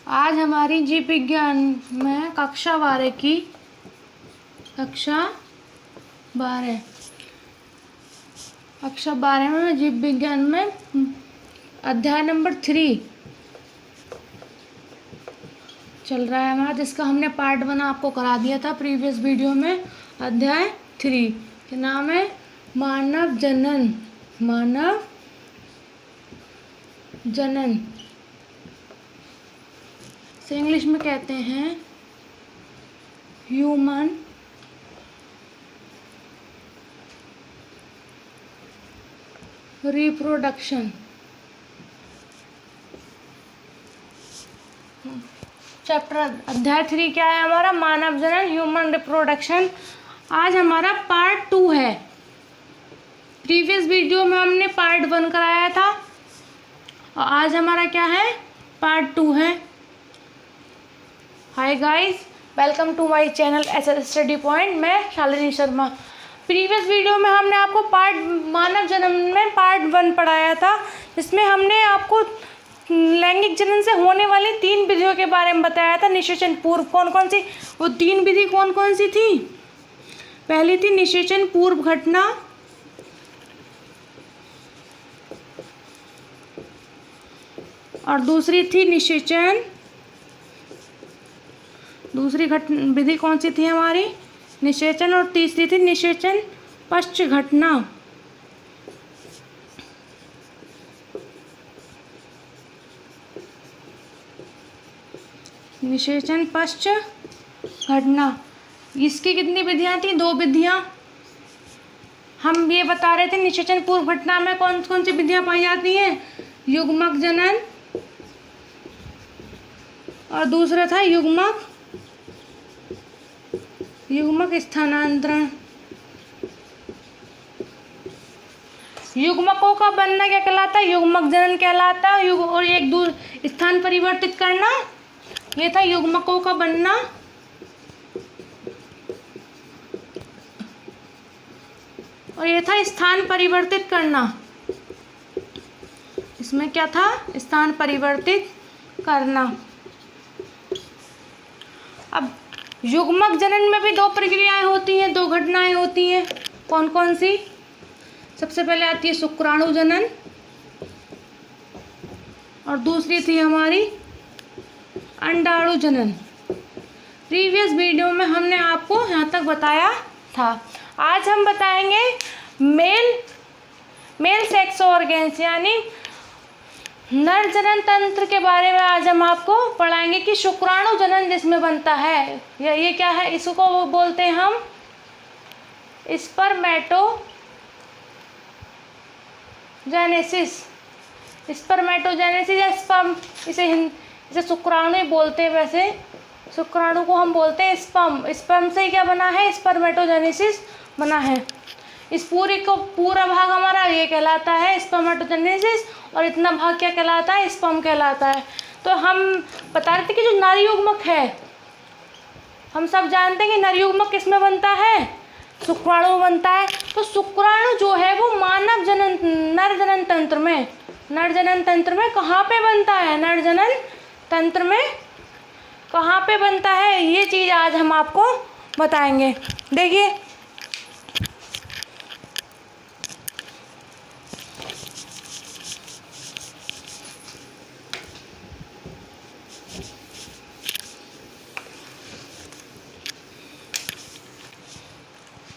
आज हमारी जीव विज्ञान में कक्षा 12 में जीव विज्ञान में अध्याय नंबर 3 चल रहा है हमारा, जिसका हमने पार्ट 1 आपको करा दिया था प्रीवियस वीडियो में। अध्याय 3 के नाम है मानव जनन से इंग्लिश में कहते हैं ह्यूमन रिप्रोडक्शन। चैप्टर अध्याय 3 क्या है हमारा? मानव जनन, ह्यूमन रिप्रोडक्शन। आज हमारा पार्ट 2 है। प्रीवियस वीडियो में हमने पार्ट 1 कराया था और आज हमारा क्या है? पार्ट 2 है। Hi guys, welcome to my channel SS study point. मैं शालिनी शर्मा। प्रीवियस वीडियो में हमने आपको मानव जनन में पार्ट 1 पढ़ाया था, जिसमें हमने आपको लैंगिक जनन से होने वाली 3 विधियों के बारे में बताया था। निषेचन पूर्व कौन कौन सी, वो 3 विधि कौन कौन सी थी? पहली थी निषेचन पूर्व घटना, और दूसरी थी दूसरी विधि कौन सी थी हमारी? निषेचन। और तीसरी थी निषेचन पश्च घटना। निषेचन पश्च घटना। इसकी कितनी विधियां थी? 2 विधियां। हम ये बता रहे थे निषेचन पूर्व घटना में कौन कौन सी विधियां पाई जाती हैं? युग्मक जनन, और दूसरा था युग्मक स्थानांतरण। युग्मकों का बनना क्या कहलाता है? युग्मक जनन कहलाता है। और एक दूर स्थान परिवर्तित करना, ये था युग्मकों का बनना। और ये था स्थान परिवर्तित करना। इसमें क्या था? स्थान परिवर्तित करना। अब युग्मक जनन में भी 2 प्रक्रियाएं होती हैं, 2 घटनाएं होती हैं। कौन कौन सी? सबसे पहले आती है शुक्राणु जनन, और दूसरी थी हमारी अंडाणु जनन। प्रीवियस वीडियो में हमने आपको यहाँ तक बताया था। आज हम बताएंगे मेल सेक्स ऑर्गेन्स यानी नर जनन तंत्र के बारे में। आज हम आपको पढ़ाएंगे कि शुक्राणु जनन जिसमें बनता है, ये क्या है? इसको वो बोलते हैं हम स्पर्मेटोजेनेसिस या स्पर्म। इसे शुक्राणु ही बोलते हैं। वैसे शुक्राणु को हम बोलते हैं स्पर्म से ही क्या बना है? स्पर्मेटोजेनेसिस बना है। इस पूरा भाग हमारा ये कहलाता है स्पर्मेटोजेनेसिस, और इतना भाग क्या कहलाता है? स्पर्म कहलाता है। तो हम बता रहे थे कि जो नर युग्मक है, हम सब जानते हैं कि नर युग्मक किसमें बनता है? शुक्राणु बनता है। तो शुक्राणु जो है वो नर जनन तंत्र में कहाँ पे बनता है? नर जनन तंत्र में कहाँ पे बनता है? ये चीज़ आज हम आपको बताएंगे। देखिए,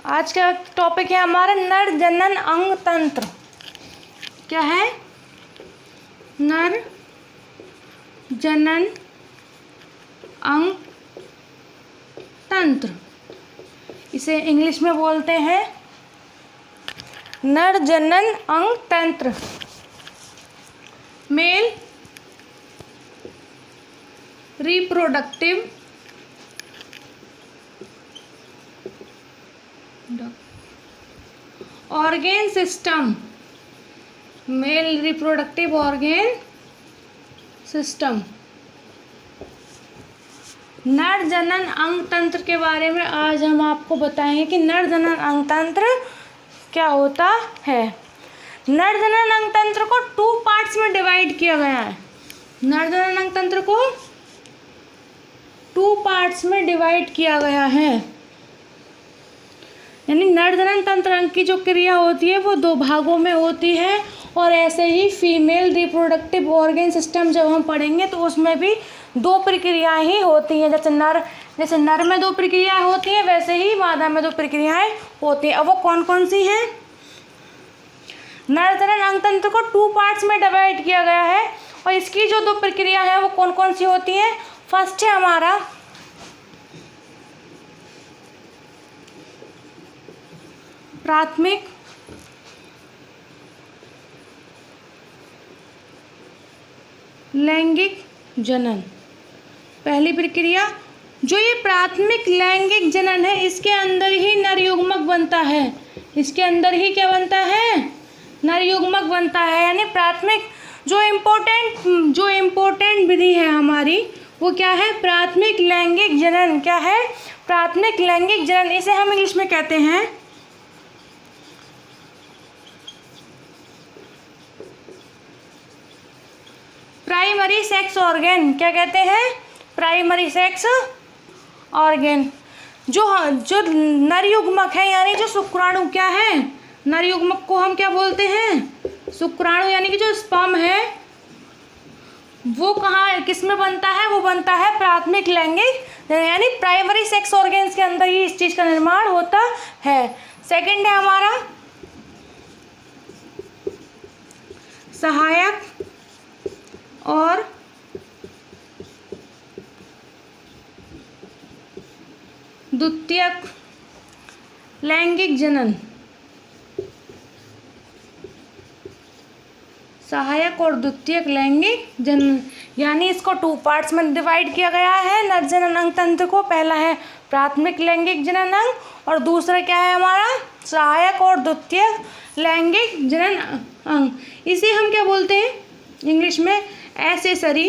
आज का टॉपिक है हमारा नर जनन अंग तंत्र। क्या है? नर जनन अंग तंत्र। इसे इंग्लिश में बोलते हैं नर जनन अंग तंत्र। Male reproductive organ system. Male reproductive organ system. नर जनन अंग तंत्र के बारे में आज हम आपको बताएंगे कि नर जनन अंग तंत्र क्या होता है। नर जनन अंग तंत्र को 2 पार्ट्स में डिवाइड किया गया है। नर जनन अंग तंत्र को 2 पार्ट्स में डिवाइड किया गया है। यानी नर जनन तंत्र अंग की जो क्रिया होती है वो 2 भागों में होती है। और ऐसे ही फीमेल रिप्रोडक्टिव ऑर्गन सिस्टम जब हम पढ़ेंगे तो उसमें भी 2 प्रक्रियाएं ही होती हैं। जैसे नर में 2 प्रक्रियाएं होती हैं, वैसे ही मादा में 2 प्रक्रियाएं होती हैं। अब वो कौन कौन सी हैं? नर जनन अंग तंत्र को 2 पार्ट्स में डिवाइड किया गया है और इसकी जो 2 प्रक्रिया है वो कौन कौन सी होती हैं? फर्स्ट है हमारा प्राथमिक लैंगिक जनन। पहली प्रक्रिया, जो ये प्राथमिक लैंगिक जनन है इसके अंदर ही नर युग्मक बनता है। इसके अंदर ही क्या बनता है? नर युग्मक बनता है। यानी प्राथमिक जो इम्पोर्टेंट विधि है हमारी वो क्या है? प्राथमिक लैंगिक जनन। क्या है? प्राथमिक लैंगिक जनन। इसे हम इंग्लिश में कहते हैं प्राइमरी सेक्स ऑर्गन। क्या कहते हैं? Primary sex organ. जो नर युग्मक है यानी जो शुक्राणु क्या है? नर युग्मक को हम क्या बोलते हैं? शुक्राणु। यानी कि जो स्पर्म है वो कहाँ किस में बनता है? वो बनता है प्राथमिक लैंगिक यानी प्राइमरी सेक्स ऑर्गन्स के अंदर ही इस चीज़ का निर्माण होता है। सेकंड है हमारा सहायक और द्वितीयक लैंगिक जनन। सहायक और द्वितीयक लैंगिक जनन यानी इसको 2 पार्ट्स में डिवाइड किया गया है नर जनन अंग तंत्र को। पहला है प्राथमिक लैंगिक जनन अंग और दूसरा क्या है हमारा? सहायक और द्वितीयक लैंगिक जनन अंग। इसे हम क्या बोलते हैं इंग्लिश में? Accessory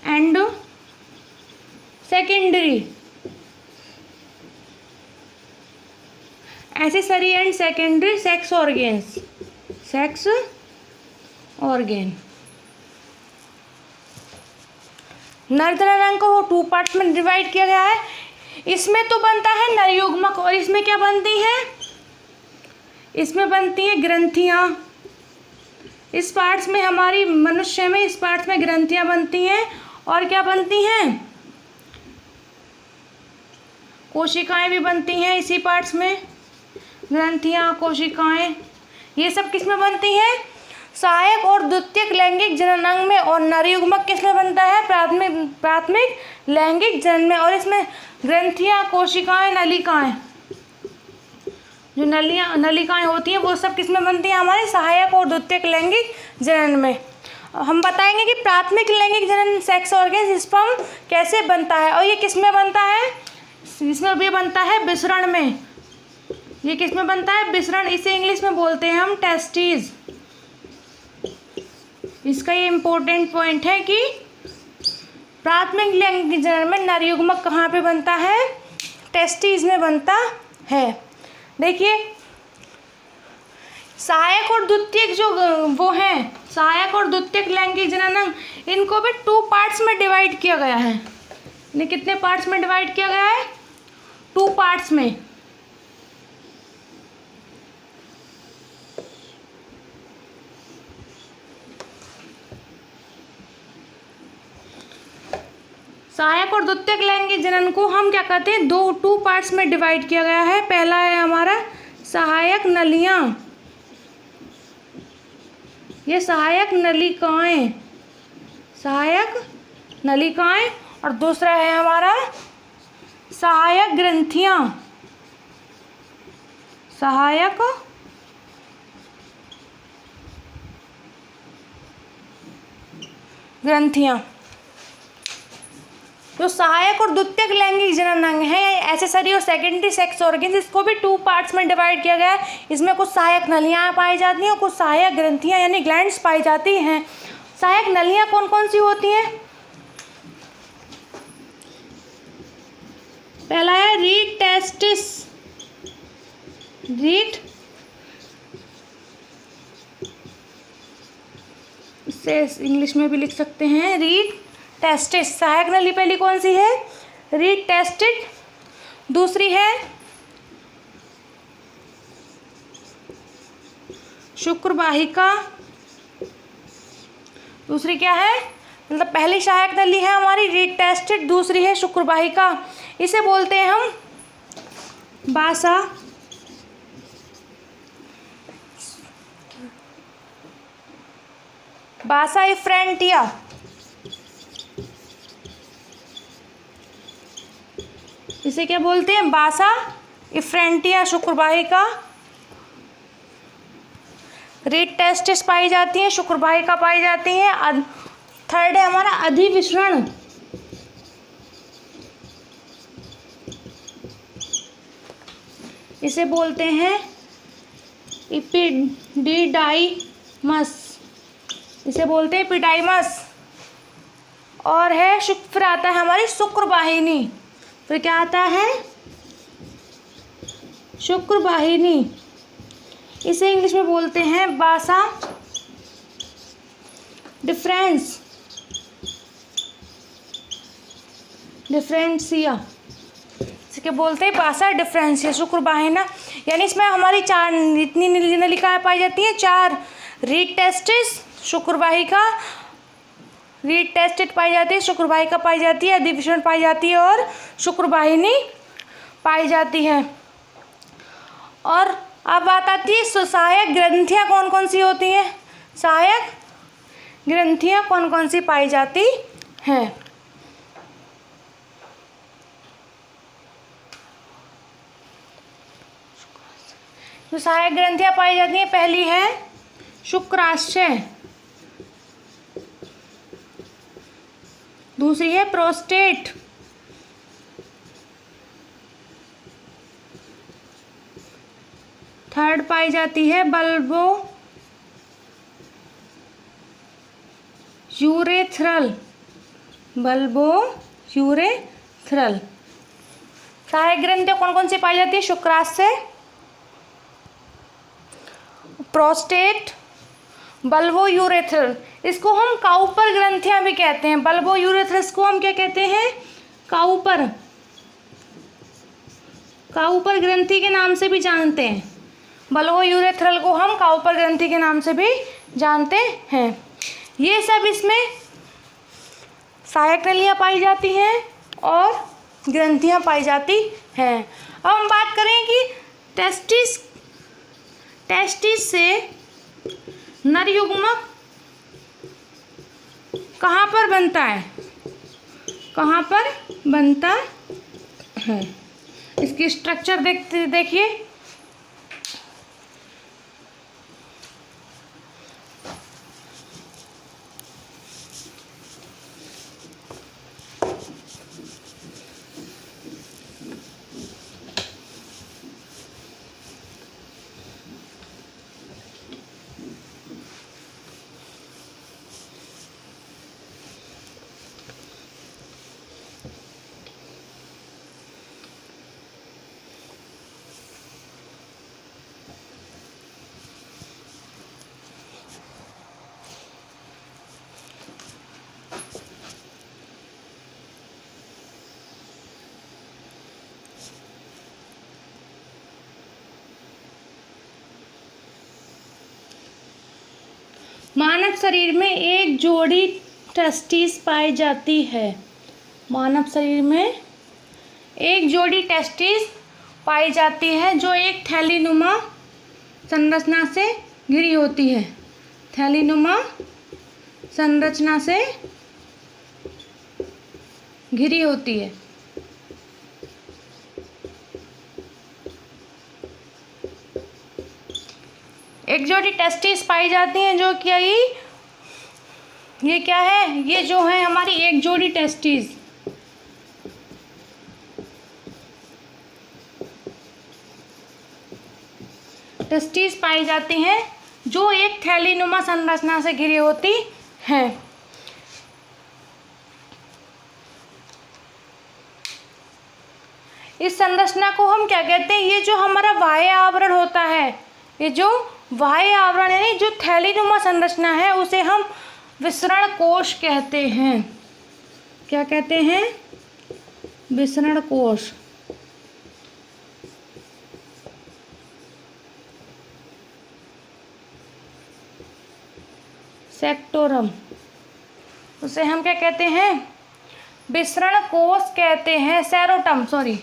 and secondary. Accessory and secondary sex organs. Sex organ. नर जनन अंग को 2 पार्ट्स में डिवाइड किया गया है। इसमें तो बनता है नर युग्मक और इसमें क्या बनती है? इसमें बनती है ग्रंथियां। इस पार्ट्स में हमारी मनुष्य में इस पार्ट्स में ग्रंथियां बनती हैं और क्या बनती हैं? कोशिकाएं भी बनती हैं इसी पार्ट्स में। ग्रंथियां, कोशिकाएं, ये सब किस में बनती हैं? सहायक और द्वितीयक लैंगिक जनन अंग में। और नर युग्मक किस में बनता है? प्राथमिक लैंगिक जनन में। और इसमें ग्रंथियां, कोशिकाएं, नलिकाएं, जो नलिकाएं होती हैं वो सब किस में बनती हैं? हमारे सहायक और द्वितीयक लैंगिक जनन में। हम बताएंगे कि प्राथमिक लैंगिक जनन सेक्स ऑर्गन स्पर्म कैसे बनता है और ये किस में बनता है? इसमें भी बनता है विसरण में। ये किस में बनता है? विसरण। इसे इंग्लिश में बोलते हैं हम टेस्टिस। इसका ये इम्पोर्टेंट पॉइंट है कि प्राथमिक लैंगिक जनन में नर युग्मक कहाँ पे बनता है? टेस्टिस में बनता है। देखिए सहायक और द्वितीयक जो वो हैं, सहायक और द्वितीयक लैंगिक जनन अंग, इनको भी 2 पार्ट्स में डिवाइड किया गया है। इन्हें कितने पार्ट्स में डिवाइड किया गया है? 2 पार्ट्स में। सहायक और द्वितीयक लैंगिक जनन को हम क्या कहते हैं? 2 पार्ट्स में डिवाइड किया गया है। पहला है हमारा सहायक नलियां, ये सहायक नलिकाएं, सहायक नलिकाएं। और दूसरा है हमारा सहायक ग्रंथियां, सहायक ग्रंथियां। जो सहायक और द्वितीयक लैंगिक जनन अंग है एक्सेसरी और सेकेंडरी सेक्स ऑर्गन, इसको भी 2 पार्ट्स में डिवाइड किया गया है। इसमें कुछ सहायक नलियाँ पाई जाती हैं और कुछ सहायक ग्रंथियाँ यानी ग्लैंड्स पाई जाती हैं। सहायक नलियाँ कौन कौन सी होती हैं? पहला है रीड टेस्टिस। रीड, इसे इंग्लिश में भी लिख सकते हैं रीड टेस्टिस। सहायक नली पहली कौन सी है? रीड टेस्टिड। दूसरी है शुक्रवाहिका। दूसरी क्या है? मतलब पहली सहायक नली है हमारी रीड टेस्टिड, दूसरी है शुक्रवाहिका। इसे बोलते हैं हम बासा इफ्रेंटिया। इसे क्या बोलते हैं? बासा इफ्रेंटिया शुक्रवाहिका। रीड टेस्टिस पाई जाती है, शुक्रवाहिका पाई जाती है। थर्ड है हमारा अधिविसरण। इसे बोलते हैं इपिडिडाइमस। इसे बोलते हैं एपिडाइमस। और है फिर आता है हमारी शुक्रवाहिनी। फिर क्या आता है? शुक्रवाहिनी। इसे इंग्लिश में बोलते हैं बासा डिफरेंशिया। इसके बोलते हैं बासा डिफरेंशिया शुक्रवाहिना। यानी इसमें हमारी चार इतनी नलिकाएं पाई जाती हैं, चार। रीड टेस्टिस, शुक्रवाहिका, रीड टेस्टिड पाई जाती है, शुक्रवाहिका पाई जाती है, अधिविसरण पाई जाती है और शुक्रवाहिनी पाई जाती है। और अब बात आती है सहायक ग्रंथियां कौन कौन सी होती हैं। सहायक ग्रंथियां कौन कौन सी पाई जाती हैं? जो सहायक ग्रंथियां पाई जाती हैं, पहली है शुक्राशय, दूसरी है प्रोस्टेट, थर्ड पाई जाती है बल्बो यूरेथ्रल। सहायक ग्रंथियां कौन कौन सी पाई जाती है? शुक्राशय, प्रोस्टेट, बल्बो यूरेथ्रल। इसको हम काउपर ग्रंथियां भी कहते हैं। बल्बो यूरेथ्रस को हम क्या कहते हैं? काउपर ग्रंथि के नाम से भी जानते हैं। बल्बो यूरेथ्रल को हम काउपर ग्रंथि के नाम से भी जानते हैं। ये सब इसमें सहायक नलियां पाई जाती हैं और ग्रंथियां पाई जाती हैं। अब हम बात करें कि टेस्टिस से नर युग्मक कहाँ पर बनता है? इसकी स्ट्रक्चर देखिए। मानव शरीर में एक जोड़ी टेस्टिस पाई जाती है। मानव शरीर में एक जोड़ी टेस्टिस पाई जाती है जो एक थैलीनुमा संरचना से घिरी होती है। थैलीनुमा संरचना से घिरी होती है। एक जोड़ी टेस्टिस पाई जाती हैं जो क्या ये क्या है? ये जो है हमारी एक जोड़ी टेस्टिस पाई जाती हैं जो एक थैलीनुमा संरचना से घिरी होती हैं। इस संरचना को हम क्या कहते हैं? ये जो हमारा बाह्य आवरण होता है, ये जो बाह्य आवरण यानी जो थैलीनुमा संरचना है, उसे हम विसरण कोश कहते हैं। क्या कहते हैं? विसरण कोश। सेक्टोरम, उसे हम क्या कहते हैं? विसरण कोश कहते हैं। सेरोटम, सॉरी।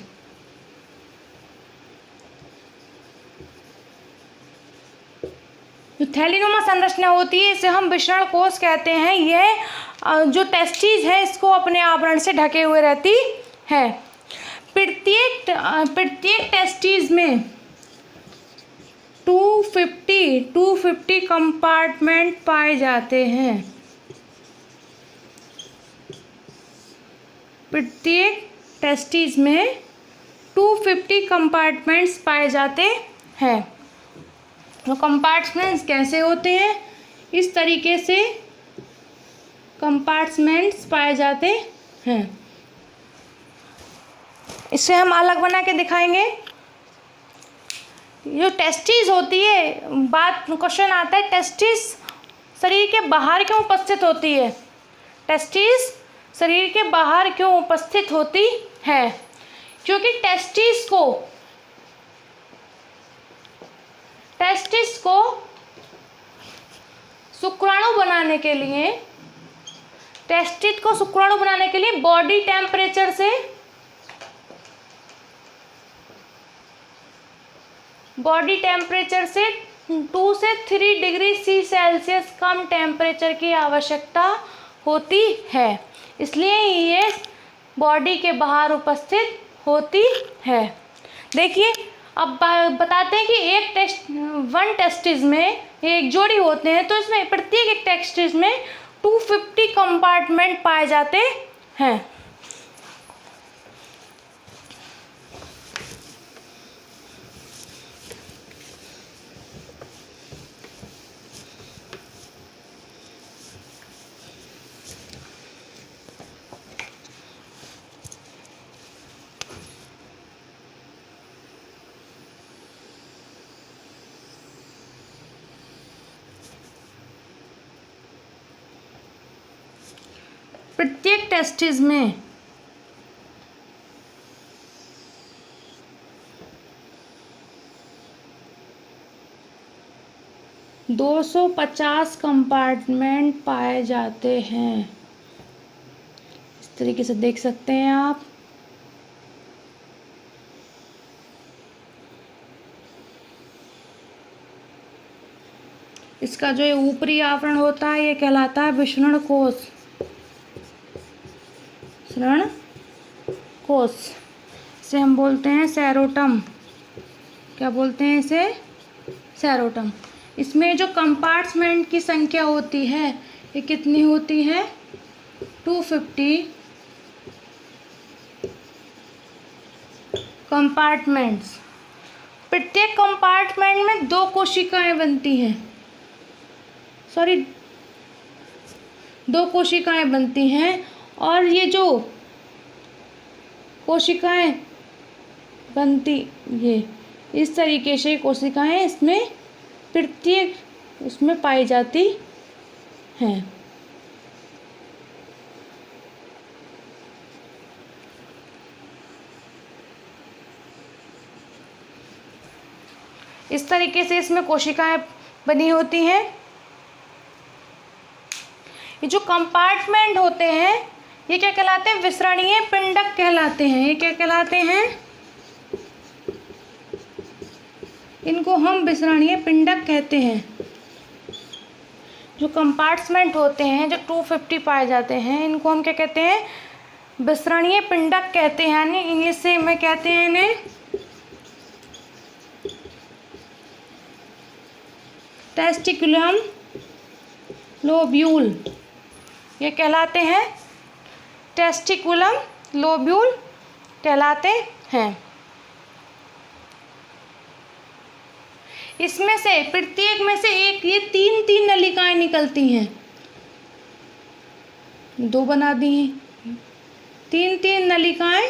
जो थैलीनुमा संरचना होती है इसे हम विसरण कोश कहते हैं। यह जो टेस्टिस है इसको अपने आवरण से ढके हुए रहती है। प्रत्येक टेस्टिस में 250 कंपार्टमेंट पाए जाते हैं। प्रत्येक टेस्टिस में 250 कंपार्टमेंट्स पाए जाते हैं। तो कंपार्टमेंट्स कैसे होते हैं? इस तरीके से कंपार्टमेंट्स पाए जाते हैं। इसे हम अलग बना के दिखाएंगे। जो टेस्टिस होती है, क्वेश्चन आता है टेस्टिस शरीर के बाहर क्यों उपस्थित होती है? टेस्टिस शरीर के बाहर क्यों उपस्थित होती है? क्योंकि टेस्टिस को शुक्राणु बनाने के लिए बॉडी टेम्परेचर से 2 से 3 डिग्री C कम टेम्परेचर की आवश्यकता होती है, इसलिए ये बॉडी के बाहर उपस्थित होती है। देखिए, अब बताते हैं कि वन टेस्टिस में एक जोड़ी होते हैं, तो इसमें प्रत्येक एक टेस्टिस में 250 कंपार्टमेंट पाए जाते हैं। प्रत्येक टेस्टिस में 250 कंपार्टमेंट पाए जाते हैं। इस तरीके से देख सकते हैं आप। इसका जो ऊपरी आवरण होता है ये कहलाता है विसरण कोश। विसरण कोश इसे हम बोलते हैं सेरोटम। क्या बोलते हैं इसे? सेरोटम। इसमें जो कंपार्टमेंट की संख्या होती है ये कितनी होती है? 250 कंपार्टमेंट्स। प्रत्येक कंपार्टमेंट में 2 कोशिकाएं बनती हैं। 2 कोशिकाएं बनती हैं, और ये जो कोशिकाएं बनती, ये इस तरीके से कोशिकाएं इसमें प्रत्येक उसमें पाई जाती हैं। इस तरीके से इसमें कोशिकाएं बनी होती हैं। ये जो कंपार्टमेंट होते हैं ये क्या कहलाते हैं? विसरणीय पिंडक कहलाते हैं। ये क्या कहलाते हैं? इनको हम विसरणीय पिंडक कहते हैं। जो कंपार्टमेंट होते हैं जो 250 पाए जाते हैं इनको हम क्या कहते हैं? विसरणीय पिंडक कहते हैं। यानी इंग्लिश में कहते हैं इन्हें टेस्टिकुलम लोब्यूल। ये कहलाते हैं टेस्टिकुलम लोब्यूल कहलाते हैं। इसमें से प्रत्येक में से एक ये 3 नलिकाएं निकलती हैं। 2 बना दी हैं। 3 नलिकाएं,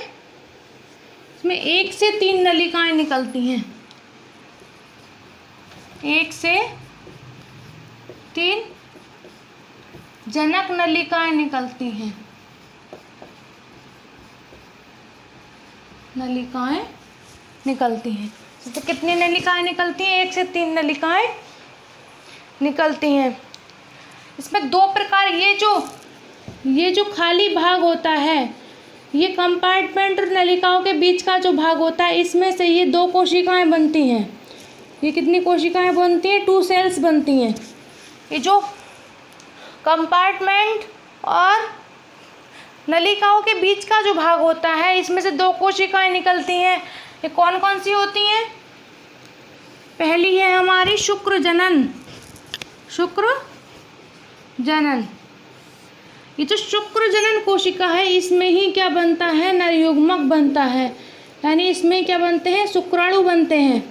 इसमें 1 से 3 नलिकाएं निकलती हैं। 1 से 3 जनक नलिकाएं निकलती हैं। नलिकाएं निकलती हैं। तो कितनी नलिकाएं निकलती हैं? 1 से 3 नलिकाएं निकलती हैं। इसमें 2 प्रकार, ये जो खाली भाग होता है, ये कंपार्टमेंट और नलिकाओं के बीच का जो भाग होता है, इसमें से ये 2 कोशिकाएं बनती हैं। ये कितनी कोशिकाएं बनती हैं? 2 सेल्स बनती हैं। ये जो कंपार्टमेंट और नलिकाओं के बीच का जो भाग होता है, इसमें से 2 कोशिकाएं निकलती हैं। ये कौन कौन सी होती हैं? पहली है हमारी शुक्र जनन। ये जो शुक्र जनन कोशिका है, इसमें ही क्या बनता है? नरयुग्मक बनता है। यानी इसमें क्या बनते हैं? शुक्राणु बनते हैं।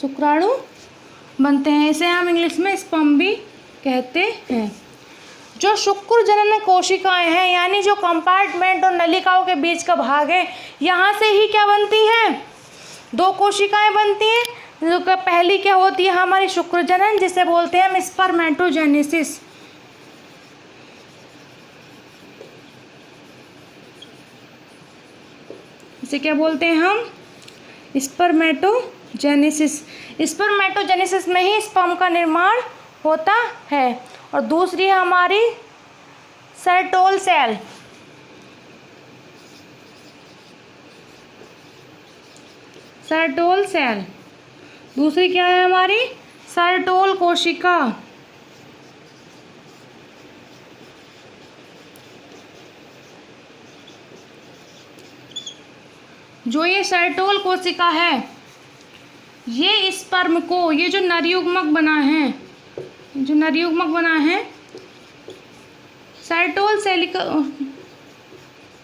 शुक्राणु बनते हैं। इसे हम इंग्लिश में स्पर्म भी कहते हैं। जो शुक्र जनन कोशिकाएं हैं, यानी जो कंपार्टमेंट और नलिकाओं के बीच का भाग है, यहाँ से ही क्या बनती हैं? 2 कोशिकाएं बनती हैं। जो पहली क्या होती है? हमारी शुक्र जनन, जिसे बोलते हैं हम स्पर्मेटोजेनेसिस। इसे क्या बोलते हैं हम? स्पर्मेटोजेनेसिस। स्पर्मेटोजेनेसिस में ही स्पर्म का निर्माण होता है। और दूसरी है हमारी सर्टोल सेल। सर्टोल सेल। दूसरी क्या है हमारी? सर्टोल कोशिका। जो ये सर्टोल कोशिका है, ये स्पर्म को, ये जो नरयुग्मक बना है, सर्टोल सेल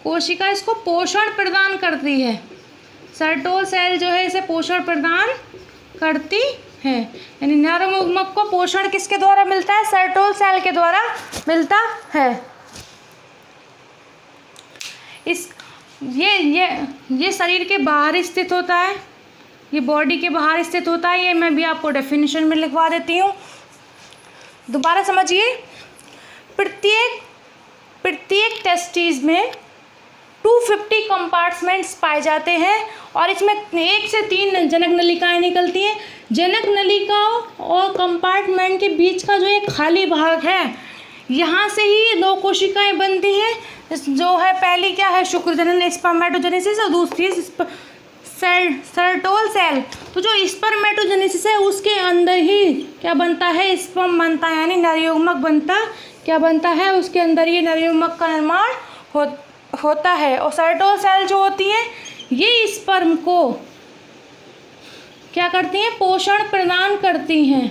कोशिका इसको पोषण प्रदान करती है। सर्टोल सेल जो है इसे पोषण प्रदान करती है। यानी नरयुग्मक को पोषण किसके द्वारा मिलता है? सर्टोल सेल के द्वारा मिलता है। ये शरीर के बाहर स्थित होता है, ये बॉडी के बाहर स्थित होता है। ये मैं भी आपको डेफिनेशन में लिखवा देती हूँ, दोबारा समझिए। प्रत्येक टेस्टिस में 250 कंपार्टमेंट्स पाए जाते हैं और इसमें 1 से 3 जनक नलिकाएं निकलती हैं। जनक नलिकाओं और कंपार्टमेंट के बीच का जो एक खाली भाग है, यहाँ से ही 2 कोशिकाएं बनती हैं। जो है पहली क्या है? शुक्र जनन स्पर्मेटोजेनेसिस, और दूसरी सर्टोल सेल। तो जो स्पर्मेटोजेनेसिस है, उसके अंदर ही क्या बनता है? स्पर्म बनता है, यानी नरयुग्मक बनता क्या बनता है? उसके अंदर ये नरयुग्मक का निर्माण होता है। और सर्टोल सेल जो होती है, ये स्पर्म को क्या करती हैं? पोषण प्रदान करती हैं।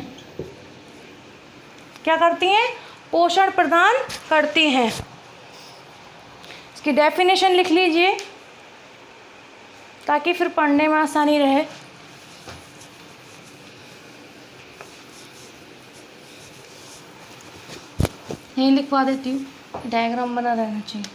क्या करती हैं? पोषण प्रदान करती हैं। इसकी डेफिनेशन लिख लीजिए ताकि फिर पढ़ने में आसानी रहे। यहीं लिखवा देती हूँ, डायग्राम बना रहना चाहिए।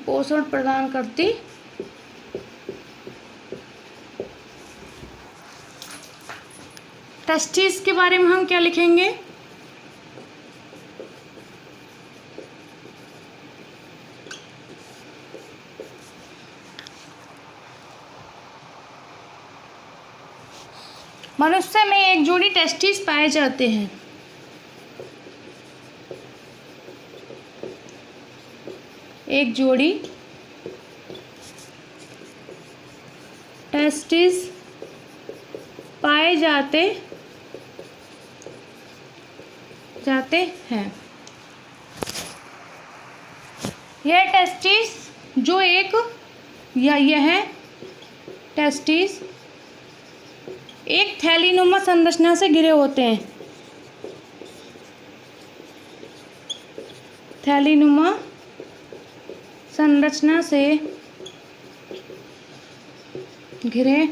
पोषण प्रदान करती टेस्टिस के बारे में हम क्या लिखेंगे? मनुष्य में एक जोड़ी टेस्टिस पाए जाते हैं। एक जोड़ी टेस्टिस पाए जाते हैं। यह टेस्टिस जो यह टेस्टिस एक थैलीनुमा संरचना से घिरे होते हैं। थैलीनुमा संरचना से घिरे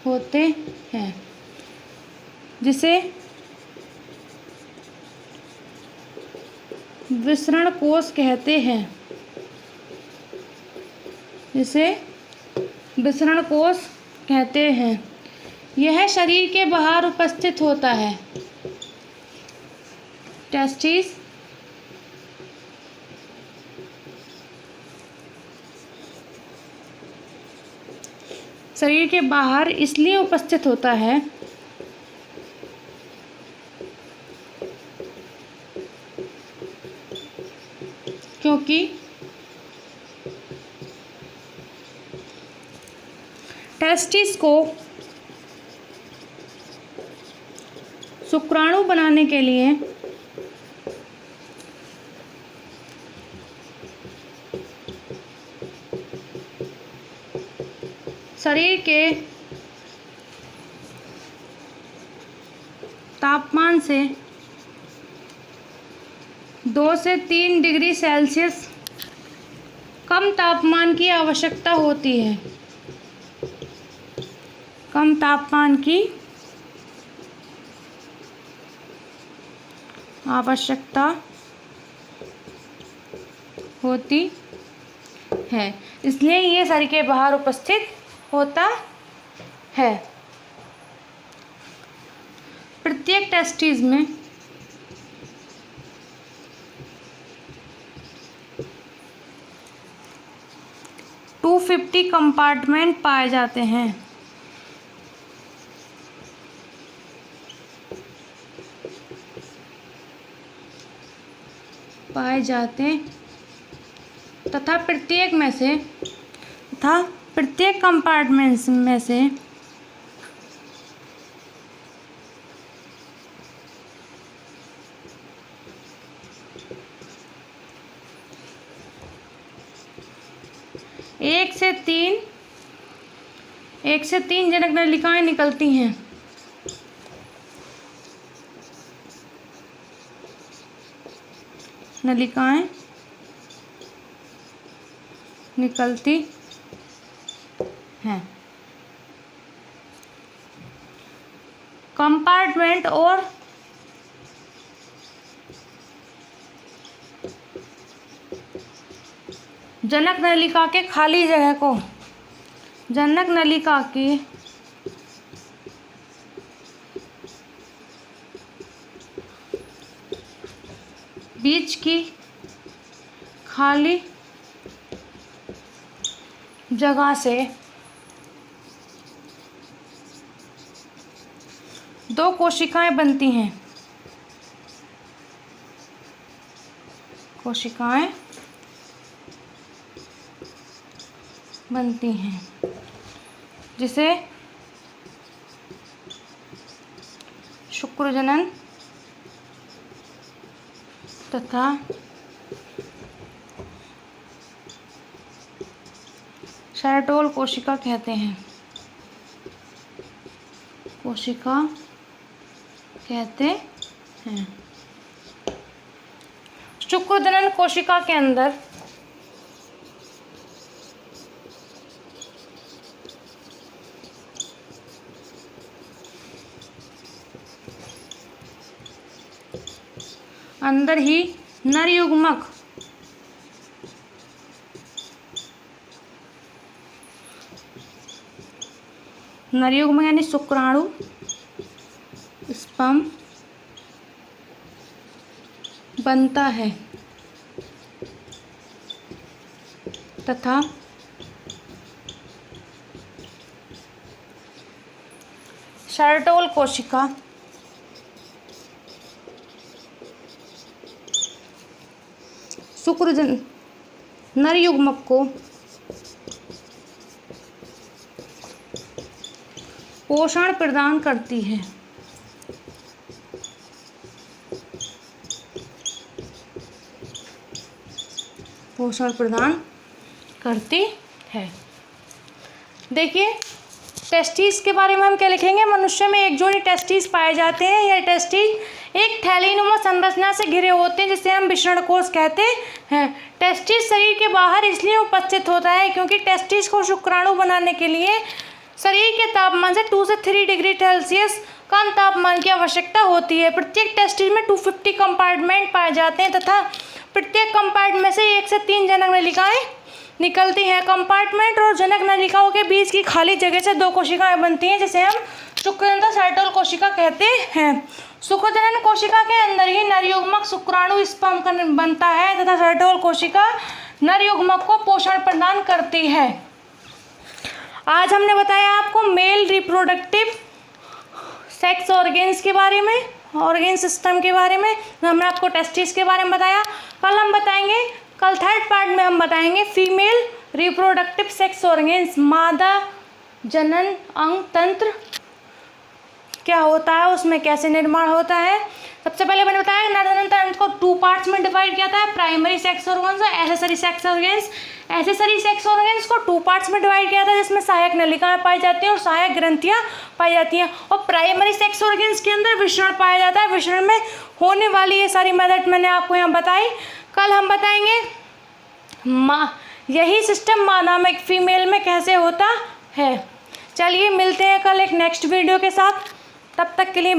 होते हैं, जिसे विसरण कोश कहते हैं। जिसे विसरण कोश कहते हैं। यह शरीर के बाहर उपस्थित होता है। टेस्टिस शरीर के बाहर इसलिए उपस्थित होता है क्योंकि टेस्टिस को शुक्राणु बनाने के लिए शरीर के तापमान से 2 से 3 डिग्री सेल्सियस कम तापमान की आवश्यकता होती है। कम तापमान की आवश्यकता होती है, इसलिए ये शरीर के बाहर उपस्थित होता है। प्रत्येक टेस्टिस में टू 250 कंपार्टमेंट पाए जाते हैं। तथा प्रत्येक कंपार्टमेंट्स में से एक से तीन जनक नलिकाएं निकलती हैं। नलिकाएं निकलती हैं। कंपार्टमेंट और जनक नलिका के खाली जगह को जनक नलिका के बीच की खाली जगह से 2 कोशिकाएं बनती हैं। जिसे शुक्रजनन तथा शैटोल कोशिका कहते हैं। शुक्रजनन कोशिका के अंदर ही नरयुग्मक यानी शुक्राणु स्पर्म बनता है तथा शैटोल कोशिका शुक्रजन नरयुग्मक को पोषण प्रदान करती है। देखिए टेस्टिस के बारे में हम क्या लिखेंगे, मनुष्य में एक जोड़ी टेस्टिस पाए जाते हैं। यह टेस्टिस एक थैलीनुमा संरचना से घिरे होते हैं जिसे हम वृषणकोष कहते हैं। टेस्टिस शरीर के बाहर इसलिए उपस्थित होता है क्योंकि टेस्टिस को शुक्राणु बनाने के लिए शरीर के तापमान से 2 से 3 डिग्री सेल्सियस कम तापमान की आवश्यकता होती है। प्रत्येक टेस्टिस में 250 कंपार्टमेंट पाए जाते हैं तथा प्रत्येक कंपार्टमेंट से 1 से 3 जनक नलिकाएं निकलती हैं। कंपार्टमेंट और जनक नलिकाओं के बीच की खाली जगह से 2 कोशिकाएं बनती हैं जिसे हम शुक्रजनन साइटोल कोशिका कहते हैं। शुक्रजनन कोशिका के अंदर ही नरयुग्मक शुक्राणु स्पर्म बनता है तथा साइटोल कोशिका नरयुग्मक को पोषण प्रदान करती है। आज हमने बताया आपको मेल रिप्रोडक्टिव सेक्स ऑर्गेन्स के बारे में, ऑर्गेन सिस्टम के बारे में। हमने आपको टेस्टिस के बारे में बताया। कल थर्ड पार्ट में हम बताएंगे फीमेल रिप्रोडक्टिव सेक्स ऑर्गेन्स, मादा जनन अंग तंत्र क्या होता है, उसमें कैसे निर्माण होता है। सबसे पहले मैंने बताया नर तंत्र को 2 पार्ट्स में डिवाइड किया था, प्राइमरी सेक्स ऑर्गन्स और accessory sex organs. Accessory sex organs को 2 पार्ट्स में डिवाइड किया था जिसमें सहायक नलिकाएं पाई जाती हैं और सहायक ग्रंथियां पाई जाती हैं। और प्राइमरी सेक्स ऑर्गन्स के अंदर विषण पाया जाता है। विषण में होने वाली ये सारी मेथड मैंने आपको यहाँ बताई। कल हम बताएंगे यही सिस्टम मादा में फीमेल में कैसे होता है। चलिए मिलते हैं कल एक नेक्स्ट वीडियो के साथ, तब तक के लिए